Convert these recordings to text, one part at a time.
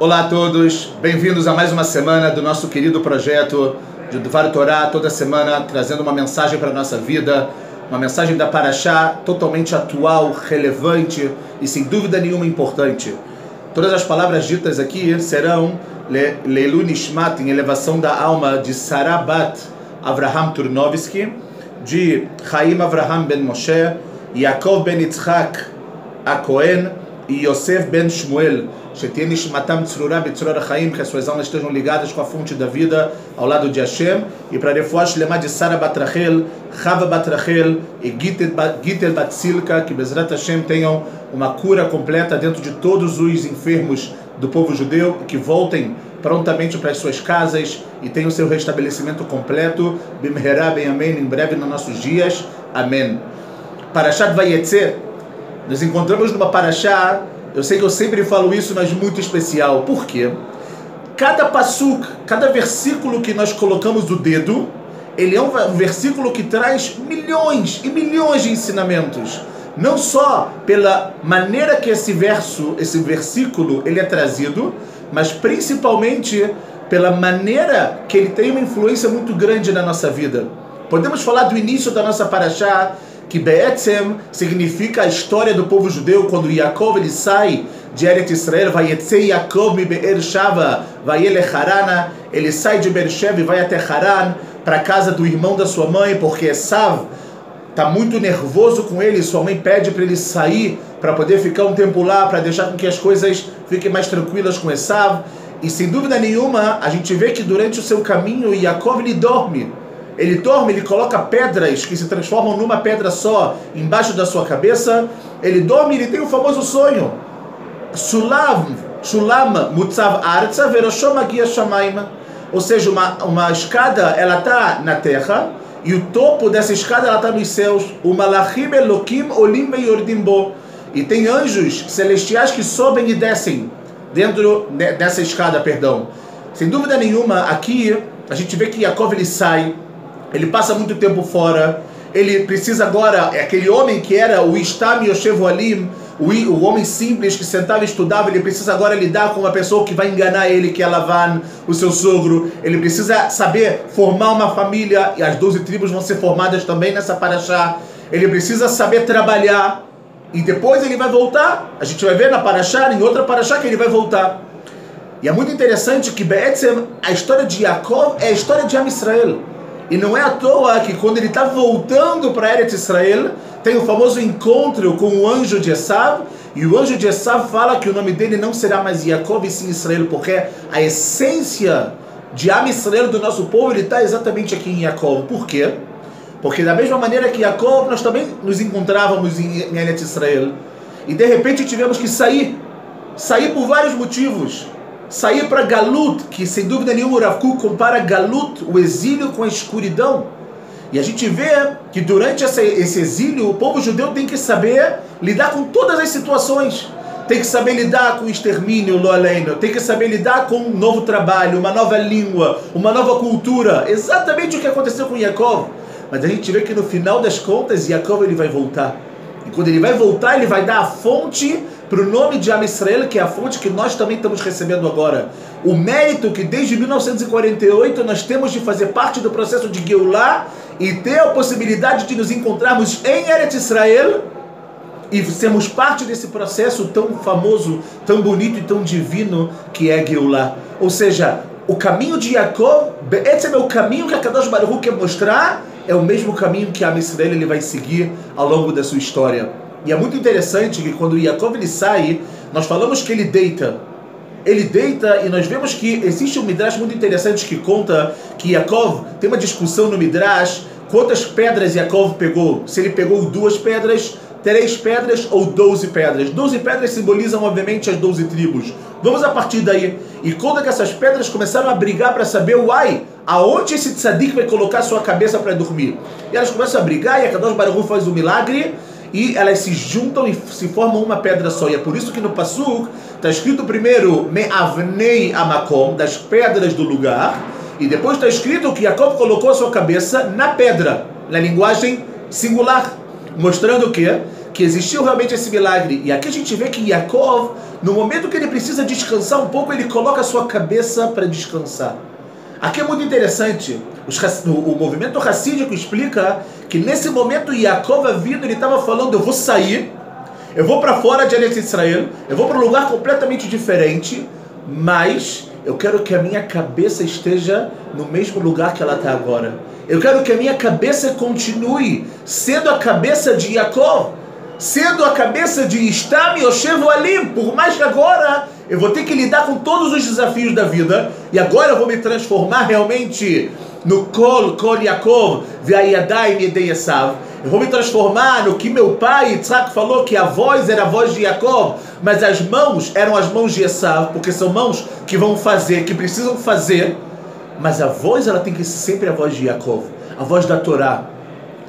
Olá a todos, bem-vindos a mais uma semana do nosso querido projeto de Dvar Torá, toda semana trazendo uma mensagem para a nossa vida, uma mensagem da Parashá totalmente atual, relevante e sem dúvida nenhuma importante. Todas as palavras ditas aqui serão Leilu Nishmat, em elevação da alma de Sarah Bat Avraham Turnovsky, de Chaim Avraham ben Moshe, Yaakov ben Yitzhak Cohen e Yosef ben Shmuel, que as suas almas estejam ligadas com a fonte da vida ao lado de Hashem, e para refuar Shlema de Sarah Bat Rachel, Chava Bat Rachel e Gitel Bat Silka, que Bezrat Hashem tenham uma cura completa dentro de todos os enfermos do povo judeu, que voltem prontamente para as suas casas e tenham seu restabelecimento completo, Bimherá ben Amém, em breve nos nossos dias, Amém. Parashat Vayetze, nos encontramos numa Parashá. Eu sei que eu sempre falo isso, mas muito especial. Por quê? Cada passuk, cada versículo que nós colocamos o dedo, ele é um versículo que traz milhões e milhões de ensinamentos. Não só pela maneira que esse versículo, ele é trazido, mas principalmente pela maneira que ele tem uma influência muito grande na nossa vida. Podemos falar do início da nossa Parashá, que Be'etzem significa a história do povo judeu, quando Yaakov ele sai de Eretz Israel, Vayetze Yaakov mi Be'er Shava, Vayelech Harana, ele sai de Beersheba e vai até Haran, para a casa do irmão da sua mãe, porque Esav está muito nervoso com ele, sua mãe pede para ele sair, para poder ficar um tempo lá, para deixar com que as coisas fiquem mais tranquilas com Esav. E sem dúvida nenhuma, a gente vê que durante o seu caminho, Yaakov ele dorme, ele coloca pedras que se transformam numa pedra só embaixo da sua cabeça. Ele dorme, ele tem o famoso sonho. Shulam mutzav arza veroshom magia shamaim. Ou seja, uma escada, ela está na terra, e o topo dessa escada ela está nos céus. O malachim elokim olim veyordim bo. E tem anjos celestiais que sobem e descem dentro dessa escada, perdão. Sem dúvida nenhuma, aqui a gente vê que Yaakov ele sai. Ele passa muito tempo fora, ele precisa agora, aquele homem que era o Istam Yoshev Alim, o homem simples que sentava e estudava, ele precisa agora lidar com uma pessoa que vai enganar ele, que é Lavan, o seu sogro. Ele precisa saber formar uma família, e as 12 tribos vão ser formadas também nessa Parashá. Ele precisa saber trabalhar, e depois ele vai voltar. A gente vai ver na Parashá, em outra Parashá, que ele vai voltar. E é muito interessante que Be'etzem, a história de Yaakov é a história de Am Israel. E não é à toa que quando ele está voltando para Eretz Israel, tem o famoso encontro com o anjo de Esav, e o anjo de Esav fala que o nome dele não será mais Yaakov e sim Israel, porque a essência de Am Israel do nosso povo, ele está exatamente aqui em Yaakov. Por quê? Porque da mesma maneira que Yaakov, nós também nos encontrávamos em Eretz Israel, e de repente tivemos que sair por vários motivos. Sair para Galut, que sem dúvida nenhuma o Rav Kook compara Galut, o exílio, com a escuridão. E a gente vê que durante esse exílio, o povo judeu tem que saber lidar com todas as situações. Tem que saber lidar com o extermínio, lo aleino. Tem que saber lidar com um novo trabalho, uma nova língua, uma nova cultura. Exatamente o que aconteceu com Yaakov. Mas a gente vê que no final das contas, Yaakov ele vai voltar. E quando ele vai voltar, ele vai dar a fonte para o nome de Am Israel, que é a fonte que nós também estamos recebendo agora. O mérito que desde 1948 nós temos de fazer parte do processo de Geulah e ter a possibilidade de nos encontrarmos em Eretz Israel e sermos parte desse processo tão famoso, tão bonito e tão divino que é Geulah. Ou seja, o caminho de Yaakov, esse é o caminho que a Kadosh Baruch Hu quer mostrar, é o mesmo caminho que Am Israel ele vai seguir ao longo da sua história. E é muito interessante que quando Yaakov ele sai, nós falamos que ele deita. Ele deita e nós vemos que existe um Midrash muito interessante que conta que Yaakov, tem uma discussão no Midrash, quantas pedras Yaakov pegou. Se ele pegou 2 pedras, 3 pedras ou 12 pedras. 12 pedras simbolizam obviamente as 12 tribos. Vamos a partir daí. E conta que essas pedras começaram a brigar para saber, aonde esse tzadik vai colocar sua cabeça para dormir. E elas começam a brigar e a Kadosh Baruch Hu faz um milagre, e elas se juntam e se formam uma pedra só. E é por isso que no Pasuk está escrito primeiro Me'avnei Amakom, das pedras do lugar, e depois está escrito que Yaakov colocou a sua cabeça na pedra, na linguagem singular, mostrando que que existiu realmente esse milagre. E aqui a gente vê que Yaakov, no momento que ele precisa descansar um pouco, ele coloca a sua cabeça para descansar. Aqui é muito interessante, o movimento racídico explica que nesse momento Yaakov Avinu, ele estava falando, eu vou sair, eu vou para fora de Eretz Israel, eu vou para um lugar completamente diferente, mas eu quero que a minha cabeça esteja no mesmo lugar que ela está agora. Eu quero que a minha cabeça continue sendo a cabeça de Yaakov, sendo a cabeça de Istam e Yoshev Alim, por mais que agora eu vou ter que lidar com todos os desafios da vida, e agora eu vou me transformar realmente no Kol Yaakov Ve'ayadayim Yedei Esav. Eu vou me transformar no que meu pai Yitzhak falou, que a voz era a voz de Yaakov, mas as mãos eram as mãos de Esav, porque são mãos que vão fazer, que precisam fazer, mas a voz ela tem que ser sempre a voz de Yaakov, a voz da Torá.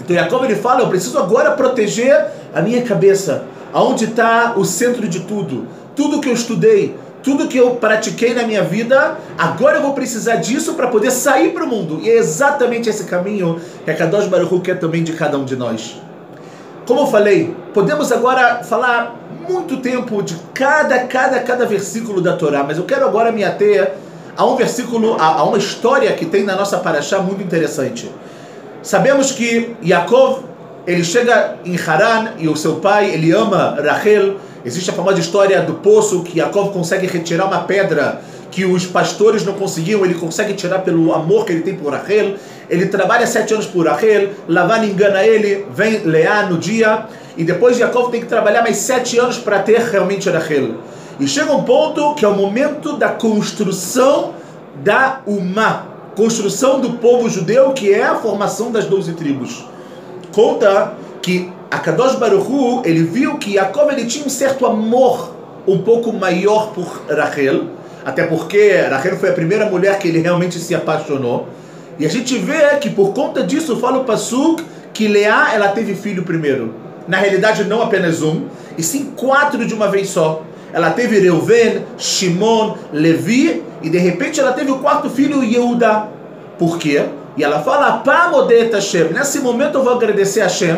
Então Yaakov ele fala, eu preciso agora proteger a minha cabeça, aonde está o centro de tudo, tudo que eu estudei, tudo que eu pratiquei na minha vida, agora eu vou precisar disso para poder sair para o mundo. E é exatamente esse caminho que a Kadosh Baruch Hu quer também de cada um de nós. Como eu falei, podemos agora falar muito tempo de cada versículo da Torá, mas eu quero agora me ater a um versículo, a uma história que tem na nossa Parashá muito interessante. Sabemos que Yaakov, ele chega em Haran e o seu pai, ele ama Rachel. Existe a famosa história do poço que Yaakov consegue retirar uma pedra que os pastores não conseguiam, ele consegue tirar pelo amor que ele tem por Rachel. Ele trabalha 7 anos por Rachel, Lavan engana ele, vem Leá no dia, e depois Yaakov tem que trabalhar mais 7 anos para ter realmente Rachel. E chega um ponto que é o momento da construção da Umá, construção do povo judeu, que é a formação das 12 tribos. Conta que a Kadosh Baruch Hu, ele viu que Yaakov ele tinha um certo amor um pouco maior por Rachel, até porque Rachel foi a primeira mulher que ele realmente se apaixonou. E a gente vê que por conta disso fala o Pasuk que Leá ela teve filho primeiro. Na realidade não apenas um, e sim 4 de uma vez só. Ela teve Reuven, Shimon, Levi, e de repente ela teve o 4º filho, Yehuda. Por quê? E ela fala, Pamodet Hashem. Nesse momento eu vou agradecer a Hashem,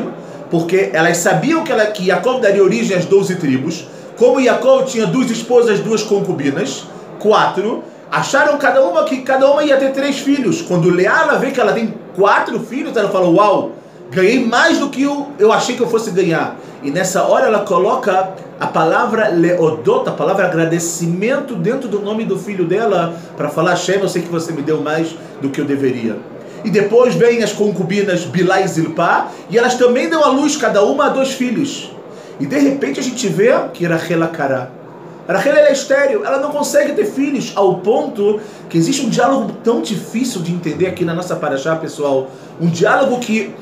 porque elas sabiam que Yaakov daria origem às 12 tribos. Como Yaakov tinha 2 esposas, 2 concubinas, 4, acharam que cada uma ia ter 3 filhos. Quando Leá ela vê que ela tem 4 filhos, ela fala, uau, ganhei mais do que eu achei que eu fosse ganhar. E nessa hora ela coloca a palavra leodot, a palavra agradecimento dentro do nome do filho dela, para falar, Hashem, eu sei que você me deu mais do que eu deveria. E depois vem as concubinas Bilá e Zilpá, e elas também dão à luz, cada uma, a 2 filhos. E de repente a gente vê que Rachel Akará. Rachel é estéril, ela não consegue ter filhos, ao ponto que existe um diálogo tão difícil de entender aqui na nossa Parashá, pessoal. Um diálogo que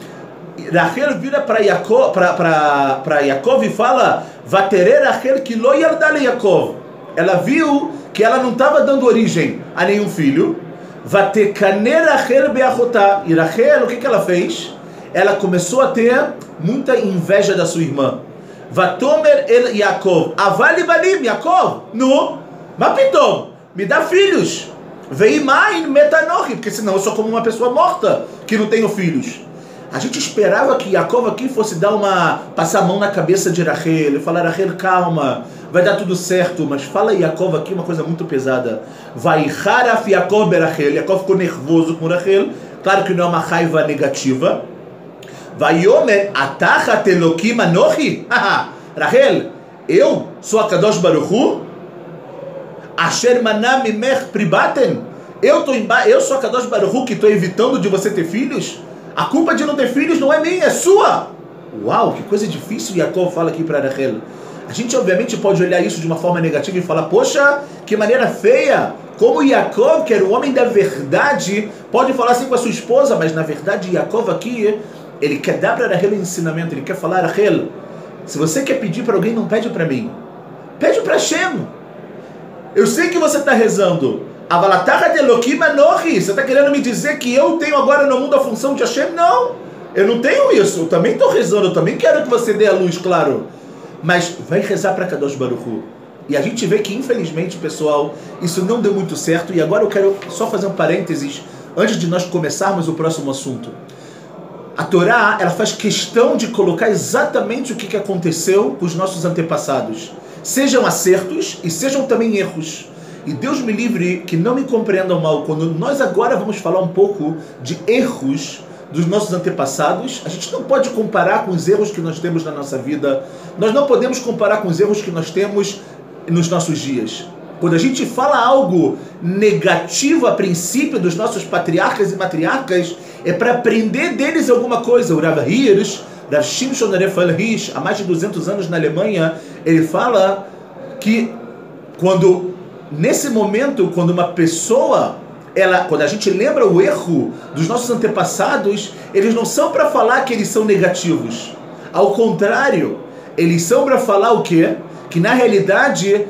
Rachel vira para Yaakov e fala, Vatere Rachel que lo yarda le Yaakov. Ela viu que ela não estava dando origem a nenhum filho. Vatekane Rachel beachotá. E Rachel, o que ela fez? Ela começou a ter muita inveja da sua irmã. Vatomer el Yaakov, avali banim, Yaakov, no, mapitom, me dá filhos. Veimain metanochi, porque senão eu sou como uma pessoa morta que não tenho filhos. A gente esperava que Yaakov aqui fosse passar a mão na cabeça de Rachel e falar, Rachel, calma, vai dar tudo certo, mas fala Yaakov aqui uma coisa muito pesada. Vai haraf Yaakov berachel, Yaakov ficou nervoso com Rachel, claro que não é uma raiva negativa. Vai Yomer, atachat Elokim anochi, Rachel, eu sou a Kadosh Baruch Hu, asher manam mimech pribaten, eu sou a Kadosh Baruch Hu que estou evitando de você ter filhos. A culpa de não ter filhos não é minha, é sua. Uau, que coisa difícil Yaakov fala aqui para Rachel. A gente obviamente pode olhar isso de uma forma negativa e falar, poxa, que maneira feia. Como Yaakov, que era o homem da verdade, pode falar assim com a sua esposa, mas na verdade Yaakov aqui, ele quer dar para Rachel um ensinamento, ele quer falar, Rachel, se você quer pedir para alguém, não pede para mim. Pede para Hashem. Eu sei que você está rezando. Você está querendo me dizer que eu tenho agora no mundo a função de Hashem? Não, eu não tenho isso. Eu também estou rezando, eu também quero que você dê a luz, claro. Mas vai rezar para Kadosh Baruch Hu. E a gente vê que, infelizmente, pessoal, isso não deu muito certo. E agora eu quero só fazer um parênteses antes de nós começarmos o próximo assunto. A Torá, ela faz questão de colocar exatamente o que aconteceu com os nossos antepassados. Sejam acertos e sejam também erros. E Deus me livre que não me compreendam mal. Quando nós agora vamos falar um pouco de erros dos nossos antepassados, a gente não pode comparar com os erros que nós temos na nossa vida. Nós não podemos comparar com os erros que nós temos nos nossos dias. Quando a gente fala algo negativo a princípio dos nossos patriarcas e matriarcas, é para aprender deles alguma coisa. O Rav Hirsch, Rav Shimshon Raphael Hirsch, há mais de 200 anos na Alemanha, ele fala que nesse momento, quando uma pessoa, quando a gente lembra o erro dos nossos antepassados, eles não são para falar que eles são negativos. Ao contrário, eles são para falar o quê? Que na realidade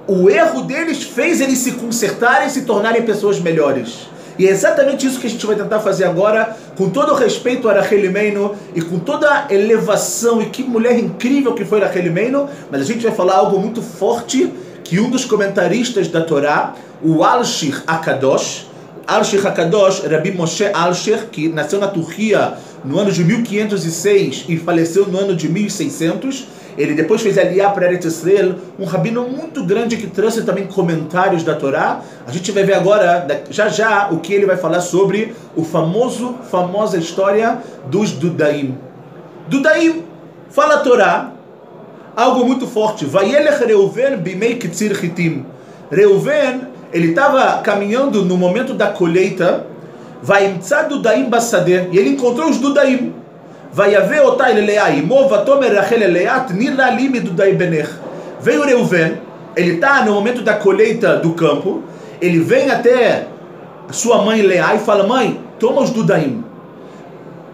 o erro deles fez eles se consertarem e se tornarem pessoas melhores. E é exatamente isso que a gente vai tentar fazer agora, com todo o respeito a Rachel Imeinu e com toda a elevação, e que mulher incrível que foi Rachel Imeinu, mas a gente vai falar algo muito forte, que um dos comentaristas da Torá, o Alshich HaKadosh, Rabbi Moshe Alshich, que nasceu na Turquia no ano de 1506 e faleceu no ano de 1600, ele depois fez Aliyah para Eretz Israel, um rabino muito grande que trouxe também comentários da Torá. A gente vai ver agora, já, o que ele vai falar sobre a famosa história dos Dudaim. Dudaim, fala a Torá, algo muito forte. Vayelech Reuven bimei kitzir chitim. Reuven, ele estava caminhando no momento da colheita, vayimtza Dudaim basadeh, e ele encontrou os Dudaim. Vayave otai leleá imo, vatomer Rachel leleá, tnir la li midudai benech. Veio Reuven, ele está no momento da colheita do campo, ele vem até a sua mãe Leá e fala: mãe, toma os Dudaim.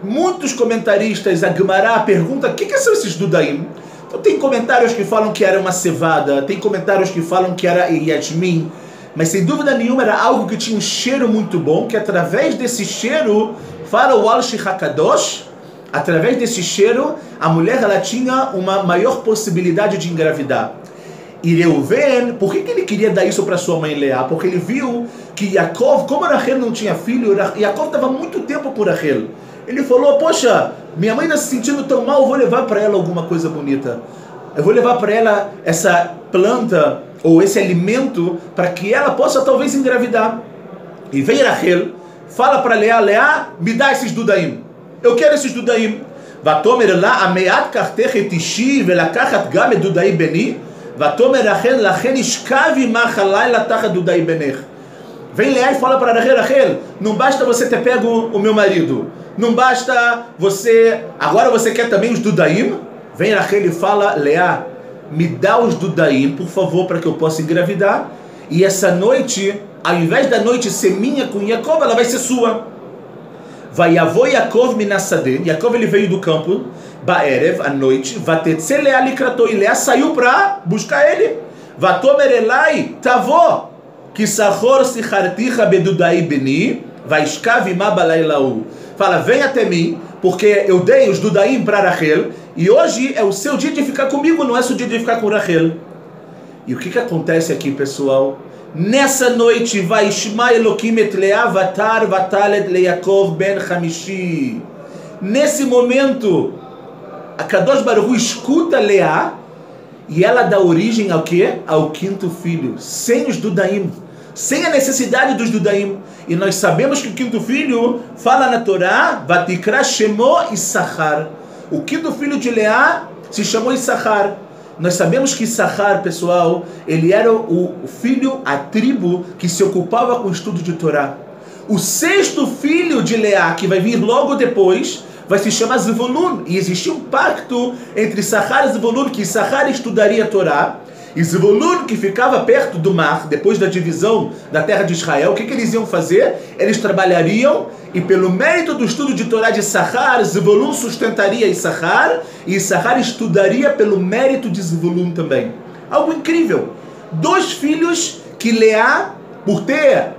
Muitos comentaristas, a Gemara pergunta: o que são esses Dudaim? Então tem comentários que falam que era uma cevada, tem comentários que falam que era yasmin, mas sem dúvida nenhuma era algo que tinha um cheiro muito bom, que através desse cheiro, fala o Alshich HaKadosh, através desse cheiro, a mulher ela tinha uma maior possibilidade de engravidar. E Reuven, por que ele queria dar isso para sua mãe Leá? Porque ele viu que Yaakov, como Rachel não tinha filho, Yaakov estava muito tempo por Rachel. Ele falou: poxa, minha mãe está se sentindo tão mal, eu vou levar para ela alguma coisa bonita. Eu vou levar para ela essa planta ou esse alimento para que ela possa talvez engravidar. E vem Rachel, fala para Leá: Leá, me dá esses Dudaim. Eu quero esses Dudaim. Vatomer lá ameat kartech et ishi velakachat gam et Dudai beni. Vatomer Rachel lachen ishkavi machalai latachat Dudai benech. Vem Leá e fala para Rachel: Rachel, não basta você ter pego o meu marido, não basta você, agora você quer também os Dudaim? Vem Rachel e fala: Leá, me dá os Dudaim, por favor, para que eu possa engravidar. E essa noite, ao invés da noite ser minha com Yaakov, ela vai ser sua. Vayavo Yaakov minasadeh. Yaakov ele veio do campo, Ba'erev, à noite. Vatetze Leá likrato. E Leá saiu para buscar ele. Vatomer elai tavo kisachor sicharticha bedudai beni vaishkav ima balaylau. Fala: vem até mim, porque eu dei os Dudaim para Rachel, e hoje é o seu dia de ficar comigo, não é o seu dia de ficar com Rachel. E o que acontece aqui, pessoal? Nessa noite, vai Shema Elokim et Leá vatar vatalet leYakov ben Hamishi. Nesse momento, a Kadosh Baruch Hu escuta Leá e ela dá origem ao quê? Ao quinto filho, sem os Dudaim, sem a necessidade dos Dudaim. E nós sabemos que o quinto filho fala na Torá: Vatikra Shemo Issachar. O quinto filho de Leá se chamou Issachar. Nós sabemos que Issachar, pessoal, ele era o filho, a tribo que se ocupava com o estudo de Torá. O sexto filho de Leá, que vai vir logo depois, vai se chamar Zvulun. E existia um pacto entre Issachar e Zvulun, que Issachar estudaria a Torá, e Zvulun, que ficava perto do mar, depois da divisão da terra de Israel, o que eles iam fazer? Eles trabalhariam, e pelo mérito do estudo de Torá de Issachar, Zvulun sustentaria Issachar, e Issachar estudaria pelo mérito de Zvulun também. Algo incrível. 2 filhos que Leá, por ter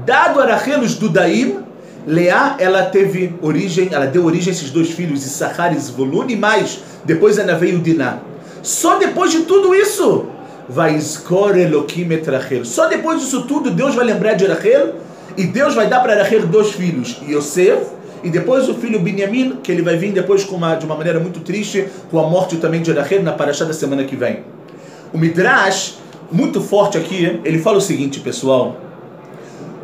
dado a Rachel os Dudaim, Leá, ela deu origem a esses 2 filhos, Issachar e Zvulun, e mais, depois ela veio Diná. Só depois de tudo isso, vai Izkor Elokim et Rachel. Só depois disso tudo, Deus vai lembrar de Rachel, e Deus vai dar para Rachel 2 filhos, Yosef e depois o filho Binyamin, que ele vai vir depois de uma maneira muito triste, com a morte também de Rachel na Parashá da semana que vem. O Midrash, muito forte aqui, ele fala o seguinte, pessoal: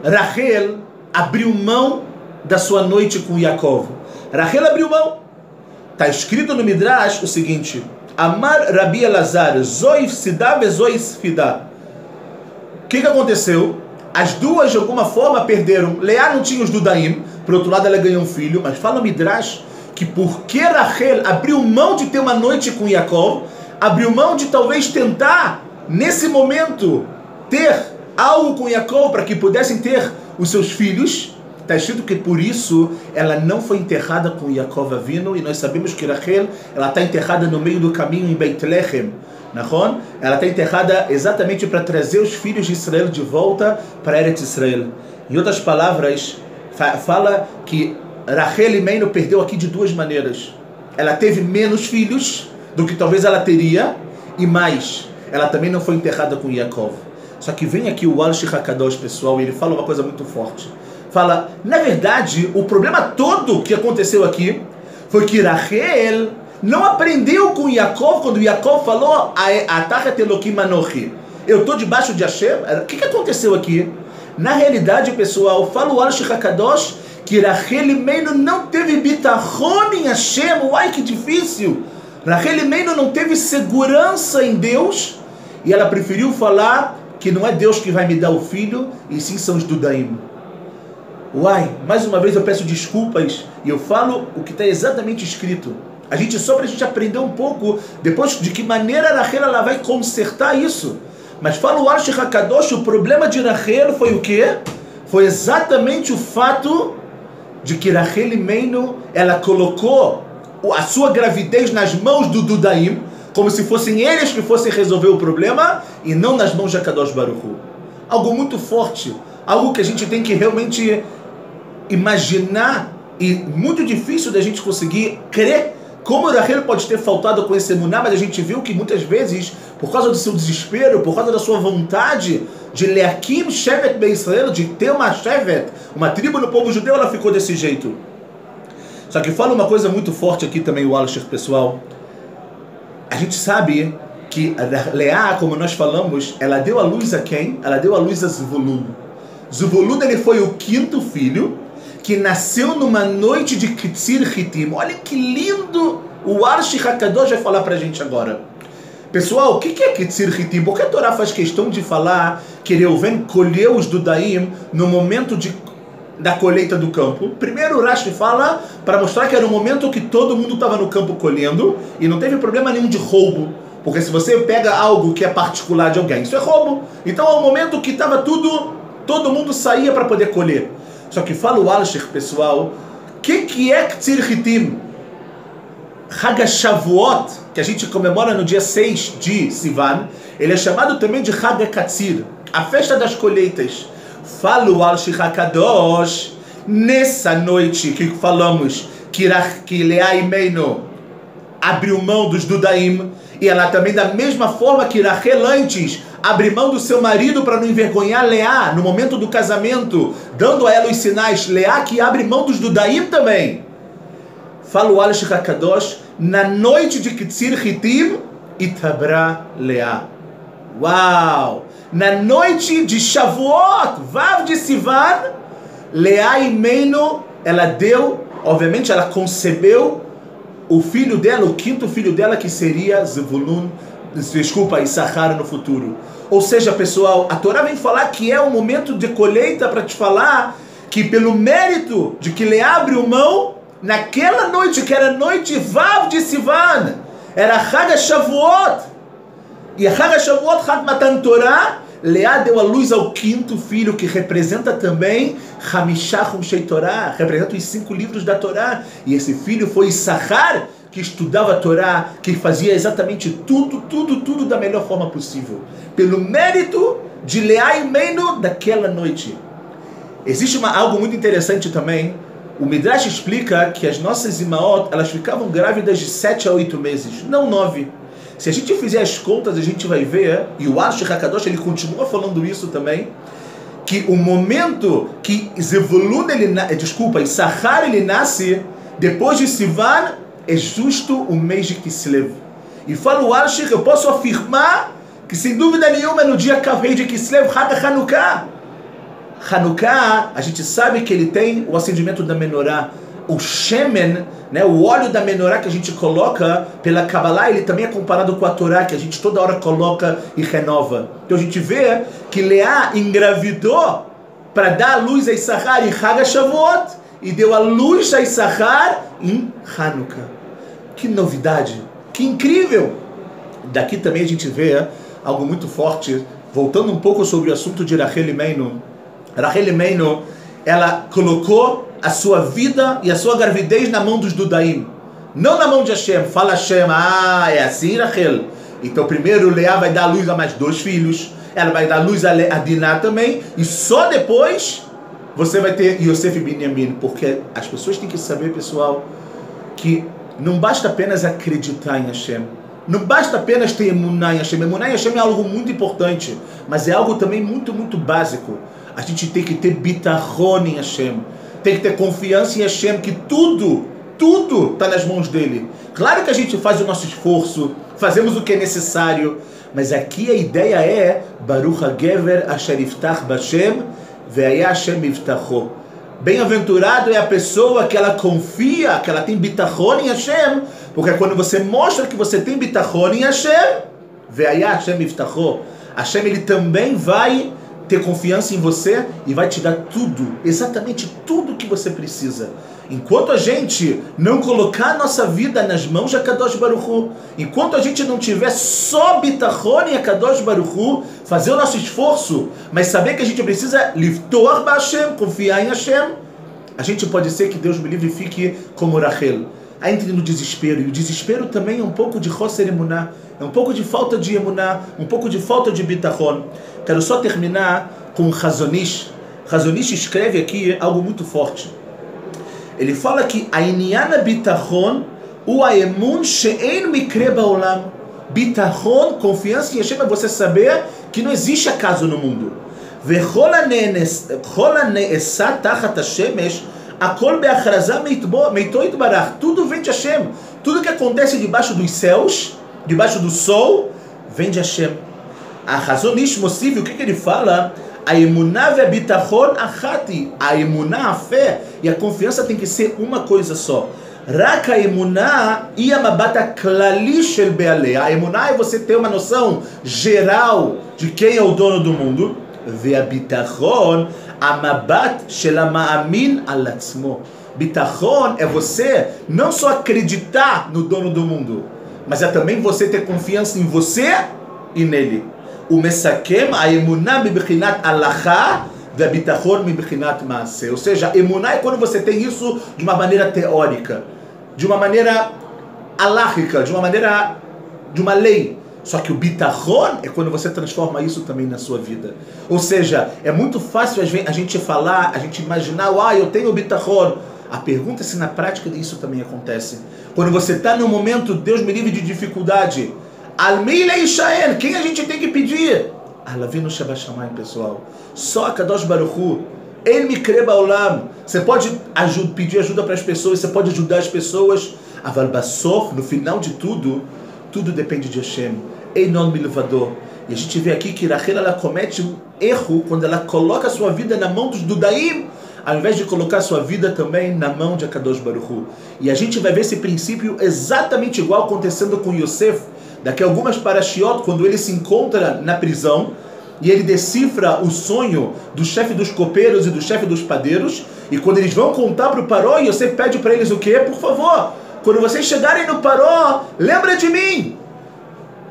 Rachel abriu mão da sua noite com Yaakov. Rachel abriu mão. Está escrito no Midrash o seguinte: Amar Rabi Elazar, Zoif Sidah ve Zoif Fidah. O que aconteceu? As duas de alguma forma perderam. Leá não tinha os Dudaim, por outro lado ela ganhou um filho, mas fala o Midrash que porque Rachel abriu mão de ter uma noite com Yaakov, abriu mão de talvez tentar, nesse momento, ter algo com Yaakov para que pudessem ter os seus filhos. Está escrito que por isso ela não foi enterrada com Yaakov Avinu, e nós sabemos que Rachel ela está enterrada no meio do caminho em Beit Lehem. Ela está enterrada exatamente para trazer os filhos de Israel de volta para Eretz Israel. Em outras palavras, fala que Rachel Imeinu perdeu aqui de duas maneiras. Ela teve menos filhos do que talvez ela teria, e mais, ela também não foi enterrada com Yaakov. Só que vem aqui o Al-Shich HaKadosh, pessoal, e ele fala uma coisa muito forte. Fala, na verdade, o problema todo que aconteceu aqui foi que Rachel não aprendeu com Yaakov quando Yaakov falou Atachat Elokim Anochi. Eu estou debaixo de Hashem. O que aconteceu aqui? Na realidade, pessoal, fala o Al-Shich HaKadosh que Rachel Imeinu não teve bitachon em Hashem. Uai, que difícil! Rachel Imeinu não teve segurança em Deus, e ela preferiu falar que não é Deus que vai me dar o filho, e sim são os Dudaim. Uai, mais uma vez eu peço desculpas, e eu falo o que está exatamente escrito. Só para a gente aprender um pouco, depois de que maneira Rachel ela vai consertar isso. Mas fala o Al-Shich HaKadosh, o problema de Rachel foi o quê? Foi exatamente o fato de que Rachel Imeinu, ela colocou a sua gravidez nas mãos do Dudaim, como se fossem eles que fossem resolver o problema, e não nas mãos de Akadosh Baruch Hu. Algo muito forte, algo que a gente tem que realmente imaginar, e muito difícil da gente conseguir crer. Como Rachel pode ter faltado com esse emuná, mas a gente viu que muitas vezes, por causa do seu desespero, por causa da sua vontade de Leakim Shevet Be Israel, de ter uma Shevet, uma tribo no povo judeu, ela ficou desse jeito. Só que fala uma coisa muito forte aqui também, o Al-Shich, pessoal. A gente sabe que Leá, como nós falamos, ela deu a luz a quem? Ela deu a luz a Zvulun. Zvulun, ele foi o quinto filho, que nasceu numa noite de Kitzir Hitim. Olha que lindo o Al-Shich HaKadosh vai falar pra gente agora. Pessoal, o que é Kitzir Hitim? Por que a Torá faz questão de falar que Reuven colheu os Dudaim no momento da colheita do campo? Primeiro o Rashi fala para mostrar que era um momento que todo mundo estava no campo colhendo e não teve problema nenhum de roubo. Porque se você pega algo que é particular de alguém, isso é roubo. Então é um momento que estava todo mundo saía para poder colher. Só que fala o Al-Shich, pessoal, o que é Kitzir Hitim? Hag HaShavuot, que a gente comemora no dia 6 de Sivan, ele é chamado também de Hag HaKatzir, a festa das colheitas. Fala o Al-Shich HaKadosh, nessa noite que falamos que Leá Imeinu abriu mão dos Dudaim, e ela também, da mesma forma que Rachel antes abre mão do seu marido para não envergonhar Leá no momento do casamento, dando a ela os sinais, Leá que abre mão dos Dudaim também. Fala o Al-Shich HaKadosh, na noite de Kitzir Hitim, Itabra Leá. Uau! Na noite de Shavuot, Vav de Sivan, Leá Imeinu, ela deu, obviamente ela concebeu o filho dela, o quinto filho dela, que seria Zvulun, Issachar no futuro. Ou seja, pessoal, a Torá vem falar que é um momento de colheita para te falar que pelo mérito de que Leá abriu mão, naquela noite, que era noite Vav de Sivan, era Hag HaShavuot, e Hag HaShavuot, Hag Matan Torah, Leá deu a luz ao quinto filho, que representa também Hamishah Humshei Torah, representa os 5 livros da Torá, e esse filho foi Issachar, que estudava a Torá, que fazia exatamente tudo da melhor forma possível, pelo mérito de Leá Imeinu daquela noite. Existe algo muito interessante também. O Midrash explica que as nossas imaot, elas ficavam grávidas de 7 a 8 meses, não 9. Se a gente fizer as contas, a gente vai ver, e o Al-Shich HaKadosh, ele continua falando isso também, que o momento que Zevulun, Issachar ele nasce, depois de Sivan, é justo o mês de Kislev. E fala o Alshich, eu posso afirmar que sem dúvida nenhuma no dia Kavei de Kislev, Hanukkah. Hanukkah, a gente sabe que ele tem o acendimento da menorá. O shemen, né, o óleo da menorá que a gente coloca pela Kabbalah, ele também é comparado com a Torá, que a gente toda hora coloca e renova. Então a gente vê que Leá engravidou para dar a luz a Issachar em Hag HaShavuot e deu a luz a Issachar em Hanukkah. Que novidade, que incrível! Daqui também a gente vê algo muito forte, voltando um pouco sobre o assunto de Rachel Imeinu. Rachel Imeinu, ela colocou a sua vida e a sua gravidez na mão dos Dudaim, não na mão de Hashem. Fala Hashem, é assim, Rachel? Então primeiro Leá vai dar luz a mais 2 filhos, ela vai dar luz a Diná também, e só depois você vai ter Yosef e Binyamin, porque as pessoas têm que saber, pessoal, que não basta apenas acreditar em Hashem, não basta apenas ter emuná em Hashem. Emuná em Hashem é algo muito importante, mas é algo também muito, muito básico. A gente tem que ter bitachon em Hashem, tem que ter confiança em Hashem, que tudo está nas mãos dele. Claro que a gente faz o nosso esforço, fazemos o que é necessário, mas aqui a ideia é Baruch HaGever Asher Yiftach B'Hashem Ve'aya Hashem Yiftacho. Bem-aventurado é a pessoa que ela confia, que ela tem bitachon em Hashem, porque quando você mostra que você tem bitachon em Hashem, Ve'aya Hashem Yiftacho, Hashem ele também vai ter confiança em você e vai te dar tudo, exatamente tudo que você precisa. Enquanto a gente não colocar a nossa vida nas mãos de Akadosh Baruch Hu, enquanto a gente não tiver só bitachon em Akadosh Baruch Hu, fazer o nosso esforço, mas saber que a gente precisa liftor b'Hashem, confiar em Hashem, a gente pode ser que Deus me livre e fique como Rachel. Aí entre no desespero, e o desespero também é um pouco de Chosser Emuná, é um pouco de falta de Emuná, um pouco de falta de bitachon. Quero só terminar com Chazon Ish. Chazon Ish escreve aqui algo muito forte. Ele fala que a Inyana bitachon o aemun she'en mikre ba'olam. Bitachon, confiança em Hashem, é você saber que não existe acaso no mundo. Vechol ha'ne'esa tachat hashemesh akol be'achraza meito itbarach. Tudo vem de Hashem. Tudo que acontece debaixo dos céus, debaixo do sol, vem de Hashem. A Chazon Ish Mosif, o que ele fala? A emuná ve bitachon achati. A emuná, a fé e a confiança tem que ser uma coisa só. Rak a emuná e a mabata klali shel be'aleh. A emuná é você ter uma noção geral de quem é o dono do mundo. Ve a bitachon a mabat shel ma'amin al atzmo. Bitachon é você não só acreditar no dono do mundo, mas é também você ter confiança em você e nele. O mesakem a emuná bibchinat alachá ve bitachon bibchinat maaseh. Ou seja, emuná é quando você tem isso de uma maneira teórica, de uma maneira aláhica, de uma lei. Só que o bitachon é quando você transforma isso também na sua vida. Ou seja, é muito fácil a gente falar, a gente imaginar, eu tenho bitachon. A pergunta é se na prática isso também acontece. Quando você está num momento, Deus me livre de dificuldade, quem a gente tem que pedir? Alavinu Shabashamayim, pessoal. Só a Kadosh Baruch Hu. Ele me crê ba'olam. Você pode pedir ajuda para as pessoas, você pode ajudar as pessoas. Aval Basof, no final de tudo, tudo depende de Hashem. Einon milvador. E a gente vê aqui que Rachel ela comete um erro quando ela coloca a sua vida na mão dos Dudaim, ao invés de colocar a sua vida também na mão de Akadosh Baruch Hu. E a gente vai ver esse princípio exatamente igual acontecendo com Yosef. Daqui a algumas parashiot, quando ele se encontra na prisão e ele decifra o sonho do chefe dos copeiros e do chefe dos padeiros, e quando eles vão contar para o Paró, Yosef pede para eles o quê? Por favor, quando vocês chegarem no Paró, lembra de mim!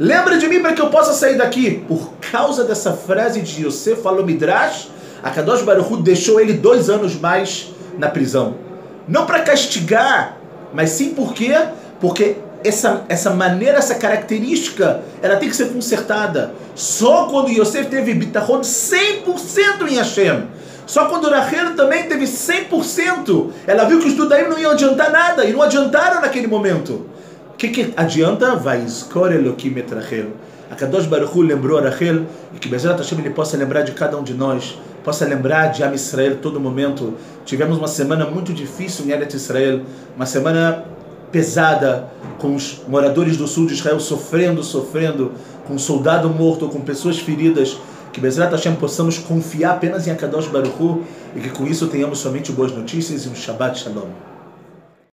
Lembra de mim para que eu possa sair daqui. Por causa dessa frase de Yosef, falou Midrash, a Kadosh Baruch Hu deixou ele 2 anos mais na prisão. Não para castigar, mas sim por quê? Porque essa maneira, essa característica, ela tem que ser consertada. Só quando Yosef teve bitachon 100% em Hashem, só quando Rachel também teve 100%, ela viu que os Dudaim não iam adiantar nada, e não adiantaram naquele momento. O que adianta? Vai escolher Elohim et Rachel. A Kadosh Baruch Hu lembrou a Rachel, e que Bezerra Hashem ele possa lembrar de cada um de nós. possa lembrar de Am Israel todo momento. Tivemos uma semana muito difícil em Eretz Israel, uma semana pesada, com os moradores do sul de Israel sofrendo, com um soldado morto, com pessoas feridas. Que Bezrat Hashem possamos confiar apenas em Akadosh Baruch Hu e que com isso tenhamos somente boas notícias e um Shabbat Shalom.